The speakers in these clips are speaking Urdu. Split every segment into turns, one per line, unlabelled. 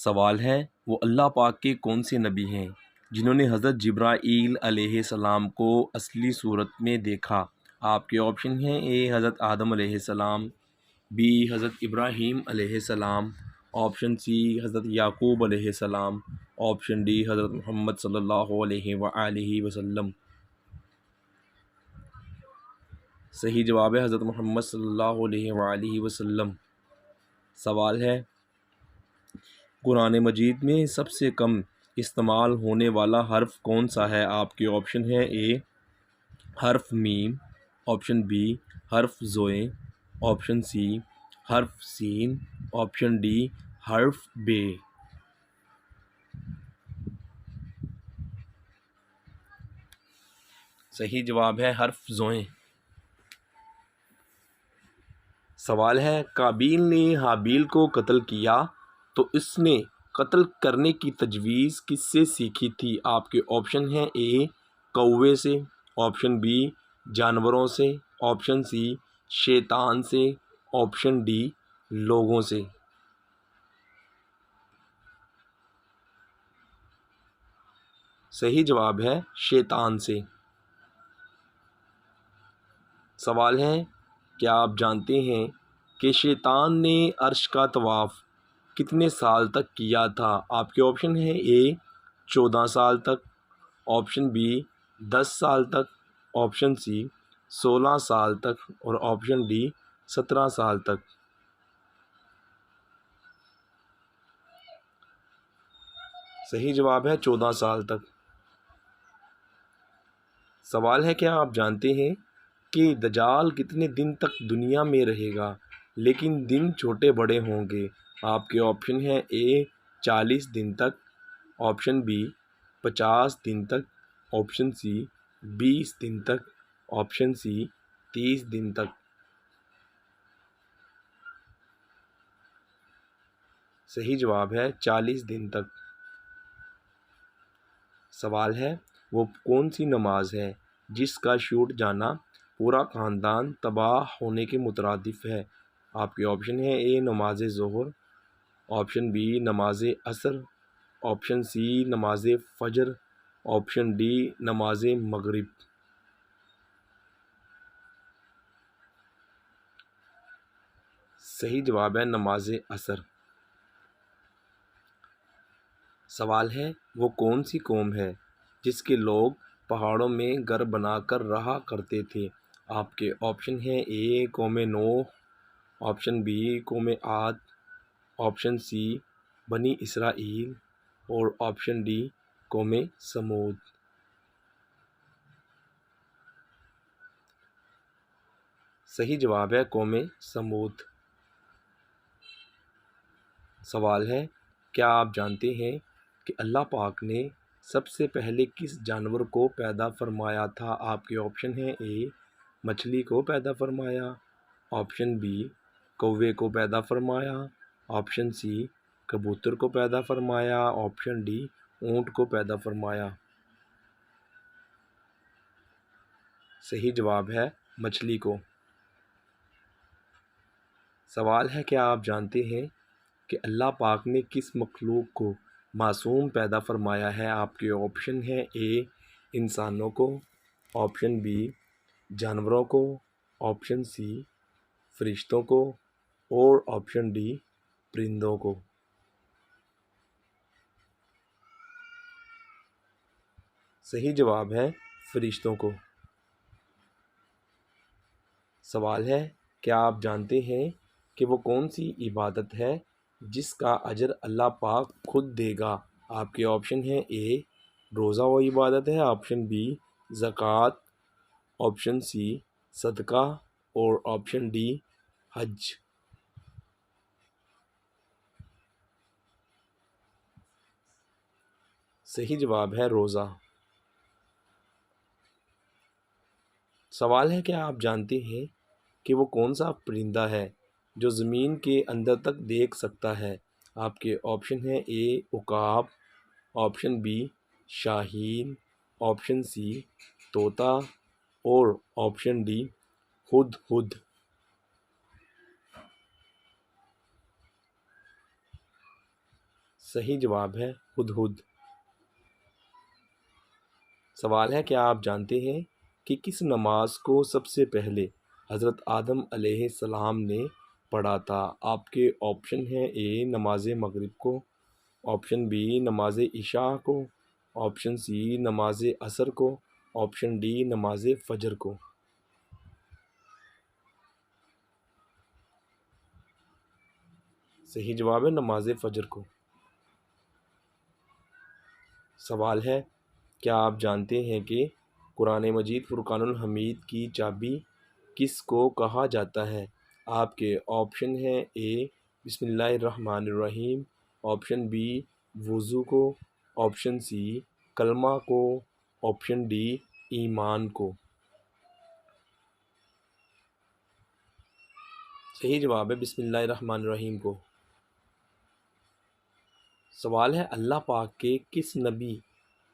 سوال ہے وہ اللہ پاک کے کون سے نبی ہیں جنہوں نے حضرت جبرائیل علیہ السلام کو اصلی صورت میں دیکھا؟ آپ کے آپشن ہیں: اے حضرت آدم علیہ السلام، بی حضرت ابراہیم علیہ السلام، آپشن سی حضرت یعقوب علیہ السلام، آپشن ڈی حضرت محمد صلی اللہ علیہ وآلہ وسلم۔ صحیح جواب ہے حضرت محمد صلی اللہ علیہ وآلہ وسلم۔ سوال ہے قرآن مجید میں سب سے کم استعمال ہونے والا حرف کون سا ہے؟ آپ کے آپشن ہیں: اے حرف میم، آپشن بی حرف زوئے، آپشن سی حرف سین، آپشن ڈی حرف بے۔ صحیح جواب ہے حرف زوئے۔ سوال ہے قابیل نے حابیل کو قتل کیا تو اس نے قتل کرنے کی تجویز کس سے سیکھی تھی؟ آپ کے آپشن ہیں: اے کوے سے، آپشن بی جانوروں سے، آپشن سی شیطان سے، آپشن ڈی لوگوں سے۔ صحیح جواب ہے شیطان سے۔ سوال ہے کیا آپ جانتے ہیں کہ شیطان نے عرش کا طواف کتنے سال تک کیا تھا؟ آپ کے آپشن ہیں: اے 14 سال تک، آپشن بی 10 سال تک، آپشن سی 16 سال تک اور آپشن ڈی 17 سال تک۔ صحیح جواب ہے 14 سال تک۔ سوال ہے کیا آپ جانتے ہیں کہ دجال کتنے دن تک دنیا میں رہے گا لیکن دن چھوٹے بڑے ہوں گے؟ آپ کے آپشن ہیں: اے 40 دن تک، آپشن بی 50 دن تک، آپشن سی 20 دن تک، آپشن سی 30 دن تک۔ صحیح جواب ہے 40 دن تک۔ سوال ہے وہ کون سی نماز ہے جس کا چھوٹ جانا پورا خاندان تباہ ہونے کے مترادف ہے؟ آپ کے آپشن ہیں: اے نماز ظہر، آپشن بی نماز عصر، آپشن سی نماز فجر، آپشن ڈی نماز مغرب۔ صحیح جواب ہے نماز عصر۔ سوال ہے وہ کون سی قوم ہے جس کے لوگ پہاڑوں میں گھر بنا کر رہا کرتے تھے؟ آپ کے آپشن ہیں: اے قوم نوح، آپشن بی قوم عاد، آپشن سی بنی اسرائیل اور آپشن ڈی قوم سمود۔ صحیح جواب ہے قوم سمود۔ سوال ہے کیا آپ جانتے ہیں کہ اللہ پاک نے سب سے پہلے کس جانور کو پیدا فرمایا تھا؟ آپ کے آپشن ہیں: اے مچھلی کو پیدا فرمایا، آپشن بی کوے کو پیدا فرمایا، آپشن سی کبوتر کو پیدا فرمایا، آپشن ڈی اونٹ کو پیدا فرمایا۔ صحیح جواب ہے مچھلی کو۔ سوال ہے کیا آپ جانتے ہیں کہ اللہ پاک نے کس مخلوق کو معصوم پیدا فرمایا ہے؟ آپ کے آپشن ہیں: اے انسانوں کو، آپشن بی جانوروں کو، آپشن سی فرشتوں کو اور آپشن ڈی پرندوں کو۔ صحیح جواب ہے فرشتوں کو۔ سوال ہے کیا آپ جانتے ہیں کہ وہ کون سی عبادت ہے جس کا اجر اللہ پاک خود دے گا؟ آپ کے آپشن ہیں: اے روزہ و عبادت ہے، آپشن بی زکوٰۃ، آپشن سی صدقہ اور آپشن ڈی حج۔ صحیح جواب ہے روزہ۔ سوال ہے کیا آپ جانتے ہیں کہ وہ کون سا پرندہ ہے جو زمین کے اندر تک دیکھ سکتا ہے؟ آپ کے آپشن ہیں: اے عقاب، آپشن بی شاہین، آپشن سی طوطا اور آپشن ڈی ہدہد۔ صحیح جواب ہے ہدہد۔ سوال ہے کیا آپ جانتے ہیں کہ کس نماز کو سب سے پہلے حضرت آدم علیہ السلام نے پڑھا تھا؟ آپ کے آپشن ہیں اے نماز مغرب کو، آپشن بی نماز عشاء کو، آپشن سی نماز عصر کو، آپشن ڈی نماز فجر کو۔ صحیح جواب ہے نماز فجر کو۔ سوال ہے کیا آپ جانتے ہیں کہ قرآن مجید فرقان الحمید کی چابی کس کو کہا جاتا ہے؟ آپ کے آپشن ہیں اے بسم اللہ الرحمن الرحیم، آپشن بی وضو کو، آپشن سی کلمہ کو، آپشن ڈی ایمان کو۔ صحیح جواب ہے بسم اللہ الرحمن الرحیم کو۔ سوال ہے اللہ پاک کے کس نبی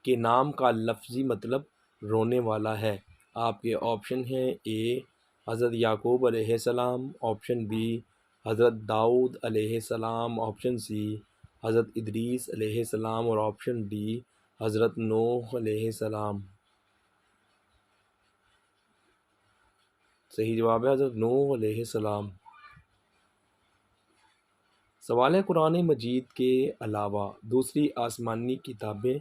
کے نام کا لفظی مطلب رونے والا ہے؟ آپ کے آپشن ہیں اے حضرت یعقوب علیہ السلام، آپشن بی حضرت داؤد علیہ السلام، آپشن سی حضرت ادریس علیہ السلام اور آپشن ڈی حضرت نوح علیہ السلام۔ صحیح جواب ہے حضرت نوح علیہ السلام۔ سوال ہے قرآن مجید کے علاوہ دوسری آسمانی کتابیں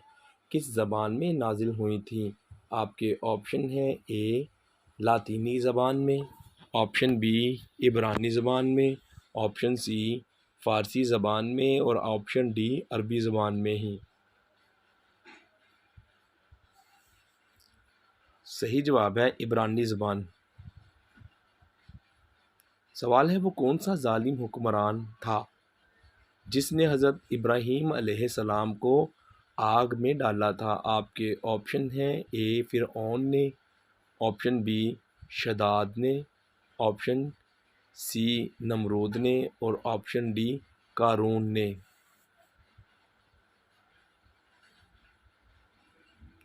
کس زبان میں نازل ہوئی تھیں؟ آپ کے آپشن ہیں اے لاطینی زبان میں، آپشن بی عبرانی زبان میں، آپشن سی فارسی زبان میں اور آپشن ڈی عربی زبان میں ہی۔ صحیح جواب ہے عبرانی زبان۔ سوال ہے وہ کون سا ظالم حکمران تھا جس نے حضرت ابراہیم علیہ السلام کو آگ میں ڈالا تھا؟ آپ کے آپشن ہیں اے فرعون نے، آپشن بی شداد نے، آپشن سی نمرود نے اور آپشن ڈی قارون نے۔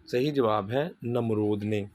صحیح جواب ہے نمرود نے۔